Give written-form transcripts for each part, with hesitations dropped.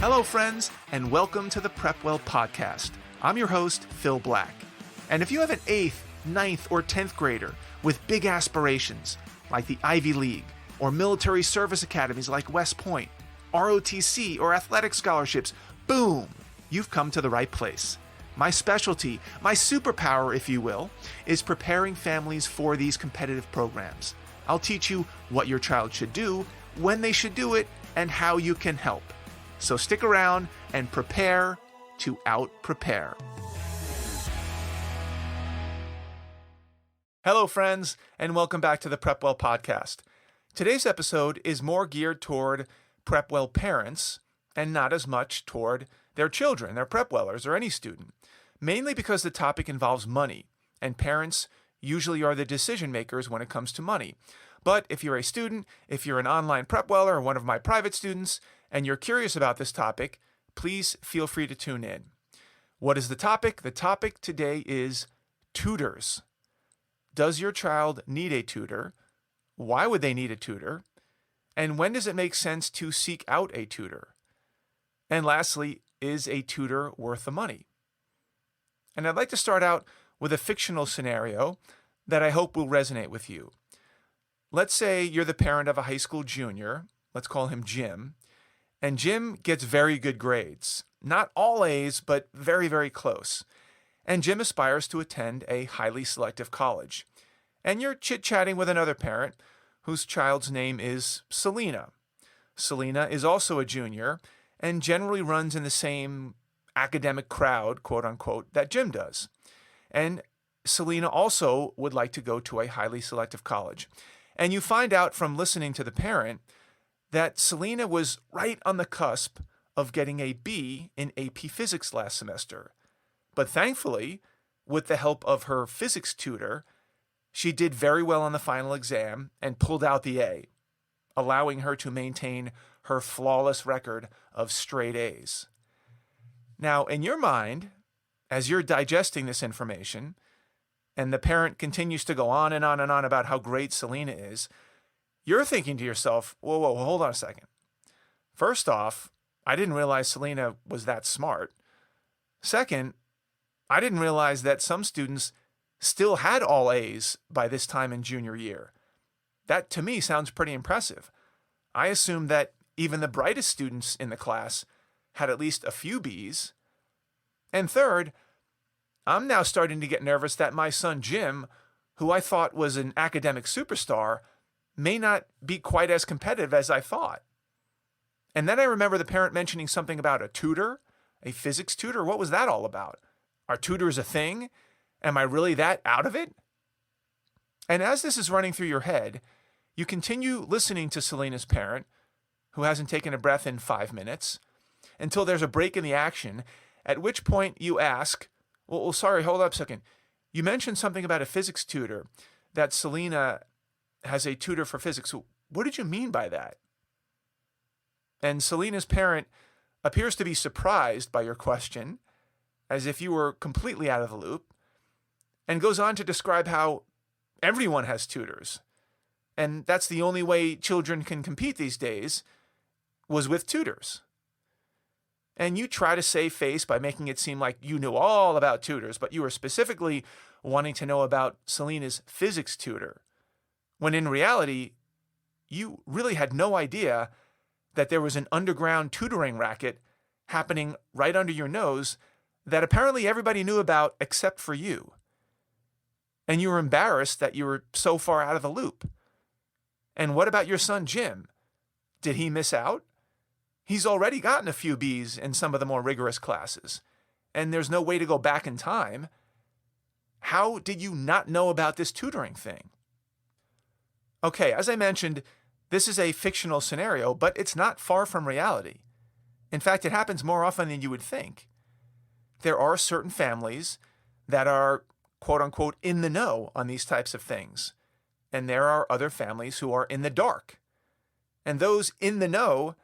Hello, friends, and welcome to the PrepWell podcast. I'm your host, Phil Black. And if you have an 8th, 9th, or 10th grader with big aspirations, like the Ivy League, or military service academies like West Point, ROTC, or athletic scholarships, boom, you've come to the right place. My specialty, my superpower, if you will, is preparing families for these competitive programs. I'll teach you what your child should do, when they should do it, and how you can help. So stick around and prepare to out-prepare. Hello, friends, and welcome back to the PrepWell podcast. Today's episode is more geared toward PrepWell parents and not as much toward their children, their PrepWellers, or any student, mainly because the topic involves money, and parents usually are the decision makers when it comes to money. But if you're a student, if you're an online PrepWeller or one of my private students, and you're curious about this topic, please feel free to tune in. What is the topic? The topic today is tutors. Does your child need a tutor? Why would they need a tutor? And when does it make sense to seek out a tutor? And lastly, is a tutor worth the money? And I'd like to start out with a fictional scenario that I hope will resonate with you. Let's say you're the parent of a high school junior, let's call him Jim, and Jim gets very good grades. Not all A's, but very, very close. And Jim aspires to attend a highly selective college. And you're chit-chatting with another parent whose child's name is Selena. Selena is also a junior and generally runs in the same academic crowd, quote unquote, that Jim does. And Selena also would like to go to a highly selective college. And you find out from listening to the parent that Selena was right on the cusp of getting a B in AP Physics last semester. But thankfully, with the help of her physics tutor, she did very well on the final exam and pulled out the A, allowing her to maintain her flawless record of straight A's. Now, in your mind, as you're digesting this information, and the parent continues to go on and on and on about how great Selena is, you're thinking to yourself, whoa, hold on a second. First off, I didn't realize Selena was that smart. Second, I didn't realize that some students still had all A's by this time in junior year. That, to me, sounds pretty impressive. I assumed that even the brightest students in the class had at least a few B's. And third, I'm now starting to get nervous that my son Jim, who I thought was an academic superstar, may not be quite as competitive as I thought. And then I remember the parent mentioning something about a tutor, a physics tutor. What was that all about? Are tutors a thing? Am I really that out of it? And as this is running through your head, you continue listening to Selena's parent, who hasn't taken a breath in 5 minutes, until there's a break in the action, at which point you ask, well, sorry, hold up a second. You mentioned something about a physics tutor, that Selena has a tutor for physics. What did you mean by that? And Selena's parent appears to be surprised by your question, as if you were completely out of the loop, and goes on to describe how everyone has tutors. And that's the only way children can compete these days, was with tutors. And you try to save face by making it seem like you knew all about tutors, but you were specifically wanting to know about Selena's physics tutor, when in reality, you really had no idea that there was an underground tutoring racket happening right under your nose that apparently everybody knew about except for you. And you were embarrassed that you were so far out of the loop. And what about your son Jim? Did he miss out? He's already gotten a few B's in some of the more rigorous classes, and there's no way to go back in time. How did you not know about this tutoring thing? Okay, as I mentioned, this is a fictional scenario, but it's not far from reality. In fact, it happens more often than you would think. There are certain families that are, quote unquote, in the know on these types of things, and there are other families who are in the dark. And those in the know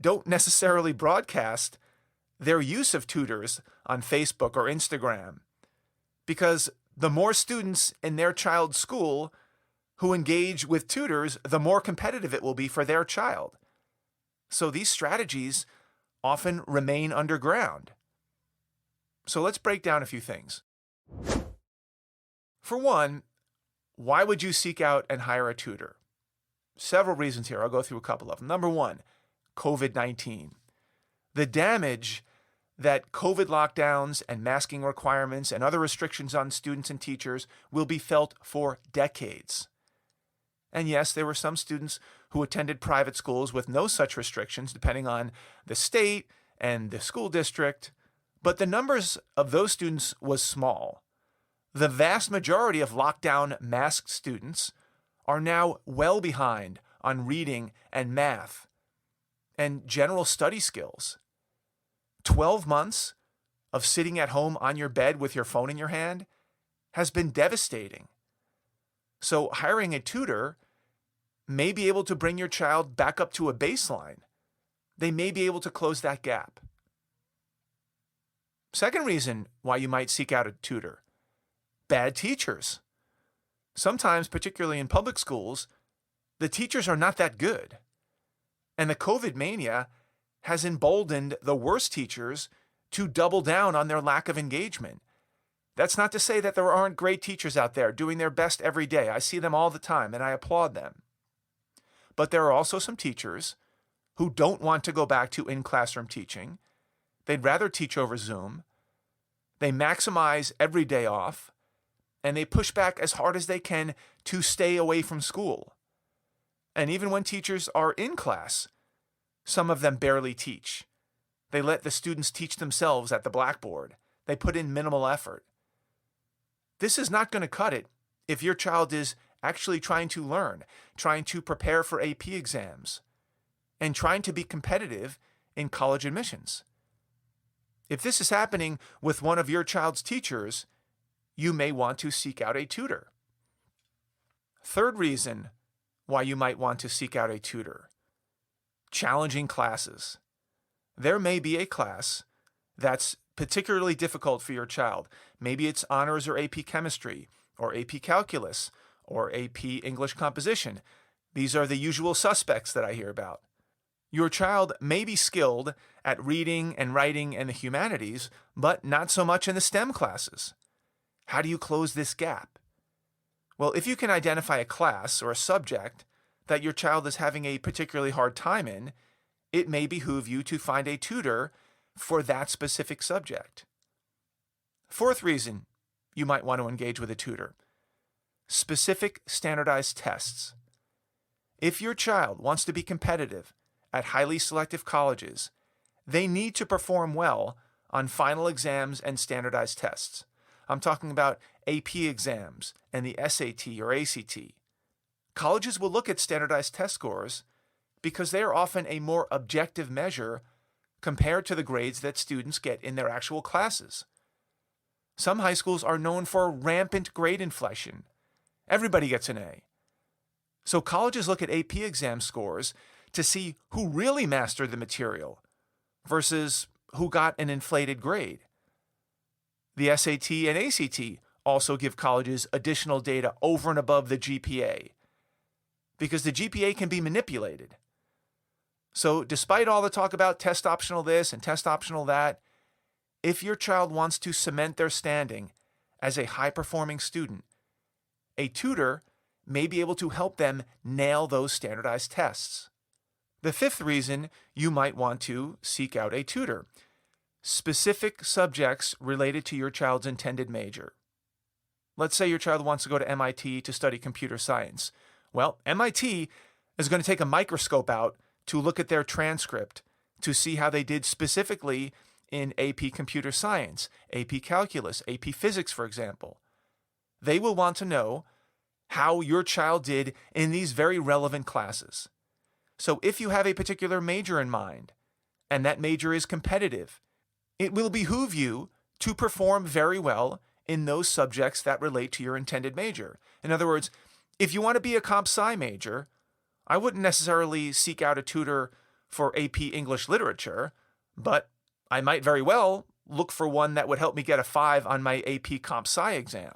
don't necessarily broadcast their use of tutors on Facebook or Instagram, because the more students in their child's school who engage with tutors, the more competitive it will be for their child. So these strategies often remain underground. So let's break down a few things. For one, why would you seek out and hire a tutor? Several reasons here. I'll go through a couple of them. Number one, COVID-19. The damage that COVID lockdowns and masking requirements and other restrictions on students and teachers will be felt for decades. And yes, there were some students who attended private schools with no such restrictions, depending on the state and the school district, but the numbers of those students was small. The vast majority of lockdown masked students are now well behind on reading and math and general study skills. 12 months of sitting at home on your bed with your phone in your hand has been devastating. So hiring a tutor may be able to bring your child back up to a baseline. They may be able to close that gap. Second reason why you might seek out a tutor: bad teachers. Sometimes, particularly in public schools, the teachers are not that good. And the COVID mania has emboldened the worst teachers to double down on their lack of engagement. That's not to say that there aren't great teachers out there doing their best every day. I see them all the time and I applaud them. But there are also some teachers who don't want to go back to in-classroom teaching. They'd rather teach over Zoom. They maximize every day off, and they push back as hard as they can to stay away from school. And even when teachers are in class, some of them barely teach. They let the students teach themselves at the blackboard. They put in minimal effort. This is not going to cut it if your child is actually trying to learn, trying to prepare for AP exams, and trying to be competitive in college admissions. If this is happening with one of your child's teachers, you may want to seek out a tutor. Third reason why you might want to seek out a tutor: challenging classes. There may be a class that's particularly difficult for your child. Maybe it's honors or AP chemistry, or AP calculus, or AP English composition. These are the usual suspects that I hear about. Your child may be skilled at reading and writing and the humanities, but not so much in the STEM classes. How do you close this gap? Well, if you can identify a class or a subject that your child is having a particularly hard time in, it may behoove you to find a tutor for that specific subject. Fourth reason you might want to engage with a tutor: specific standardized tests. If your child wants to be competitive at highly selective colleges, they need to perform well on final exams and standardized tests. I'm talking about AP exams and the SAT or ACT. Colleges will look at standardized test scores because they are often a more objective measure compared to the grades that students get in their actual classes. Some high schools are known for rampant grade inflation. Everybody gets an A. So colleges look at AP exam scores to see who really mastered the material versus who got an inflated grade. The SAT and ACT also give colleges additional data over and above the GPA, because the GPA can be manipulated. So despite all the talk about test optional this and test optional that, if your child wants to cement their standing as a high-performing student, a tutor may be able to help them nail those standardized tests. The fifth reason you might want to seek out a tutor: specific subjects related to your child's intended major. Let's say your child wants to go to MIT to study computer science. Well, MIT is going to take a microscope out to look at their transcript to see how they did specifically in AP computer science, AP calculus, AP physics, for example. They will want to know how your child did in these very relevant classes. So if you have a particular major in mind, and that major is competitive, it will behoove you to perform very well in those subjects that relate to your intended major. In other words, if you want to be a comp sci major, I wouldn't necessarily seek out a tutor for AP English literature, but I might very well look for one that would help me get a 5 on my AP comp sci exam.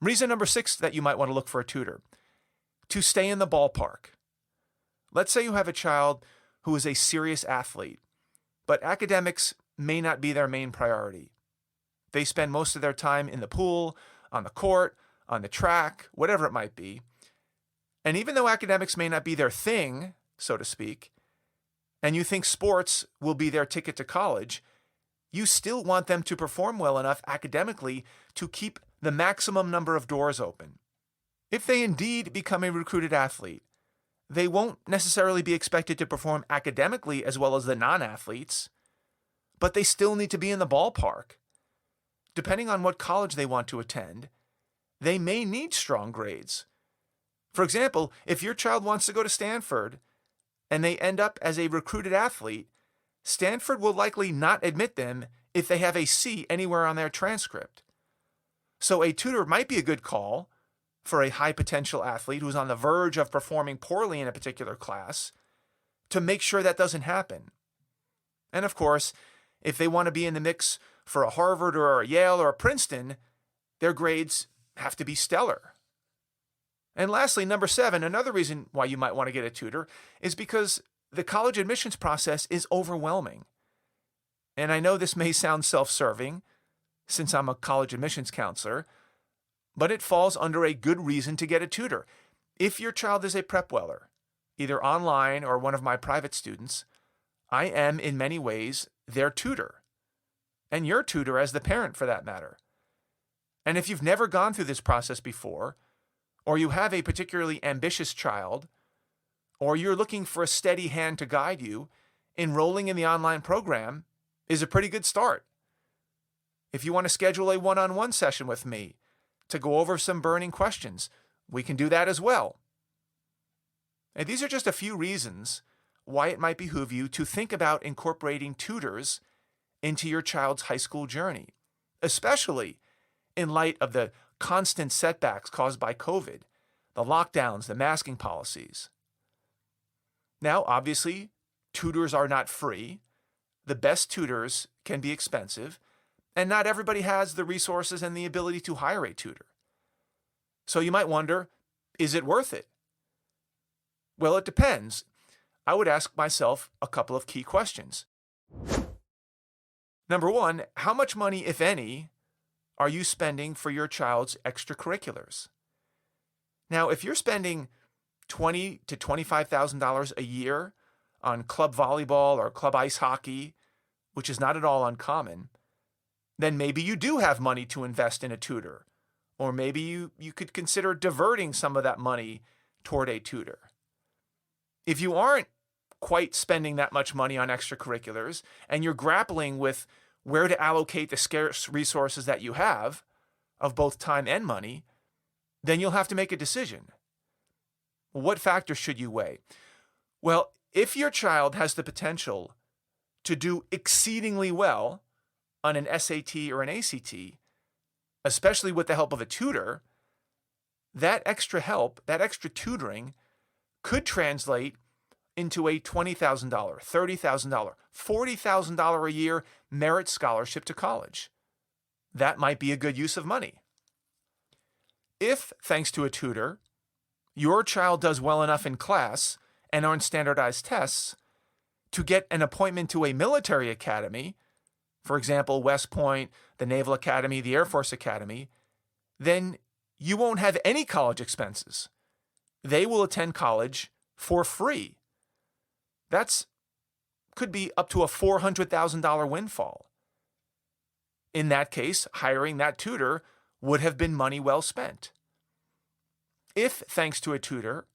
Reason number 6 that you might want to look for a tutor: to stay in the ballpark. Let's say you have a child who is a serious athlete, but academics may not be their main priority. They spend most of their time in the pool, on the court, on the track, whatever it might be. And even though academics may not be their thing, so to speak, and you think sports will be their ticket to college, you still want them to perform well enough academically to keep the maximum number of doors open. If they indeed become a recruited athlete, they won't necessarily be expected to perform academically as well as the non-athletes, but they still need to be in the ballpark. Depending on what college they want to attend, they may need strong grades. For example, if your child wants to go to Stanford and they end up as a recruited athlete, Stanford will likely not admit them if they have a C anywhere on their transcript. So a tutor might be a good call for a high potential athlete who's on the verge of performing poorly in a particular class to make sure that doesn't happen. And of course, if they want to be in the mix for a Harvard or a Yale or a Princeton, their grades have to be stellar. And lastly, number 7, another reason why you might want to get a tutor is because the college admissions process is overwhelming. And I know this may sound self-serving, since I'm a college admissions counselor, but it falls under a good reason to get a tutor. If your child is a PrepWeller, either online or one of my private students, I am in many ways their tutor, and your tutor as the parent for that matter. And if you've never gone through this process before, or you have a particularly ambitious child, or you're looking for a steady hand to guide you, enrolling in the online program is a pretty good start. If you want to schedule a one-on-one session with me to go over some burning questions, we can do that as well. And these are just a few reasons why it might behoove you to think about incorporating tutors into your child's high school journey, especially in light of the constant setbacks caused by COVID, the lockdowns, the masking policies. Now, obviously, tutors are not free. The best tutors can be expensive, and not everybody has the resources and the ability to hire a tutor. So you might wonder, is it worth it? Well, it depends. I would ask myself a couple of key questions. Number 1, how much money, if any, are you spending for your child's extracurriculars? Now, if you're spending $20,000 to $25,000 a year on club volleyball or club ice hockey, which is not at all uncommon, then maybe you do have money to invest in a tutor, or maybe you could consider diverting some of that money toward a tutor. If you aren't quite spending that much money on extracurriculars and you're grappling with where to allocate the scarce resources that you have, of both time and money, then you'll have to make a decision. What factors should you weigh? Well, if your child has the potential to do exceedingly well on an SAT or an ACT, especially with the help of a tutor, that extra help, that extra tutoring could translate into a $20,000, $30,000, $40,000 a year merit scholarship to college. That might be a good use of money. If, thanks to a tutor, your child does well enough in class and on standardized tests to get an appointment to a military academy, for example, West Point, the Naval Academy, the Air Force Academy, then you won't have any college expenses. They will attend college for free. That's could be up to a $400,000 windfall. In that case, hiring that tutor would have been money well spent. If, thanks to a tutor,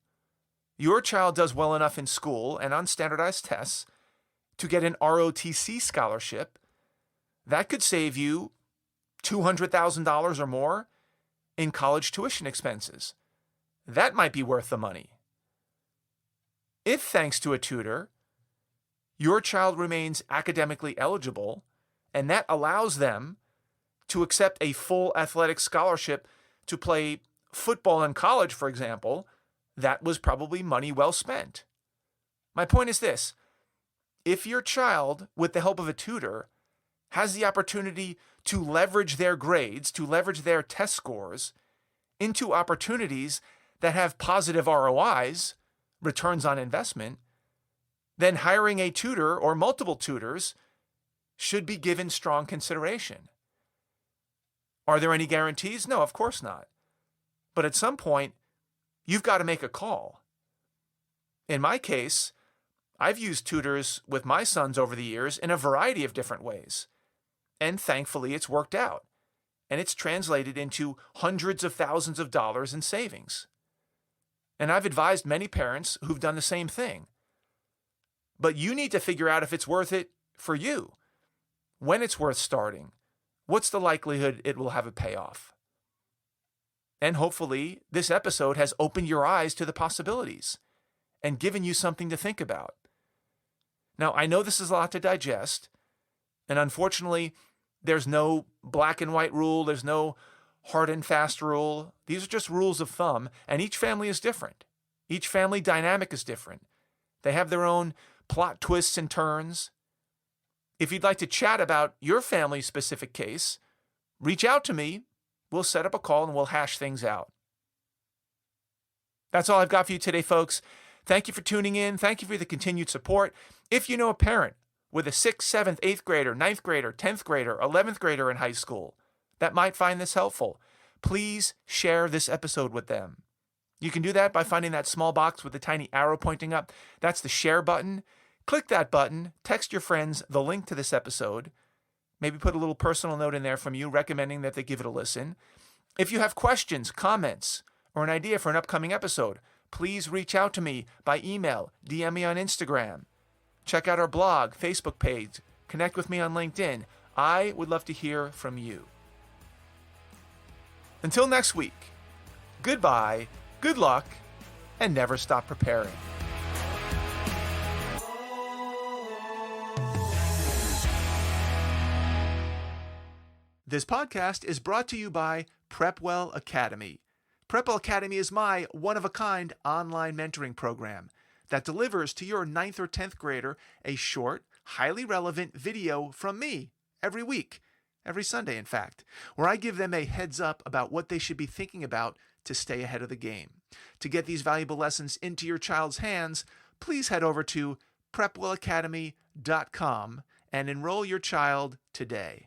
your child does well enough in school and on standardized tests to get an ROTC scholarship, that could save you $200,000 or more in college tuition expenses. That might be worth the money. If, thanks to a tutor, your child remains academically eligible, and that allows them to accept a full athletic scholarship to play football in college, for example, that was probably money well spent. My point is this: if your child, with the help of a tutor, has the opportunity to leverage their grades, to leverage their test scores into opportunities that have positive ROIs, returns on investment, then hiring a tutor or multiple tutors should be given strong consideration. Are there any guarantees? No, of course not. But at some point, you've got to make a call. In my case, I've used tutors with my sons over the years in a variety of different ways. And thankfully, it's worked out. And it's translated into hundreds of thousands of dollars in savings. And I've advised many parents who've done the same thing. But you need to figure out if it's worth it for you, when it's worth starting, what's the likelihood it will have a payoff. And hopefully, this episode has opened your eyes to the possibilities and given you something to think about. Now, I know this is a lot to digest, and unfortunately, there's no black and white rule, there's no hard and fast rule. These are just rules of thumb, and each family is different. Each family dynamic is different. They have their own plot twists and turns. If you'd like to chat about your family's specific case, reach out to me. We'll set up a call and we'll hash things out. That's all I've got for you today, folks. Thank you for tuning in. Thank you for the continued support. If you know a parent with a 6th, 7th, 8th grader, 9th grader, 10th grader, 11th grader in high school that might find this helpful, please share this episode with them. You can do that by finding that small box with the tiny arrow pointing up. That's the share button. Click that button, text your friends the link to this episode. Maybe put a little personal note in there from you recommending that they give it a listen. If you have questions, comments, or an idea for an upcoming episode, please reach out to me by email, DM me on Instagram. Check out our blog, Facebook page, connect with me on LinkedIn. I would love to hear from you. Until next week, goodbye, good luck, and never stop preparing. This podcast is brought to you by PrepWell Academy. PrepWell Academy is my one-of-a-kind online mentoring program that delivers to your 9th or 10th grader a short, highly relevant video from me every week, every Sunday in fact, where I give them a heads up about what they should be thinking about to stay ahead of the game. To get these valuable lessons into your child's hands, please head over to prepwellacademy.com and enroll your child today.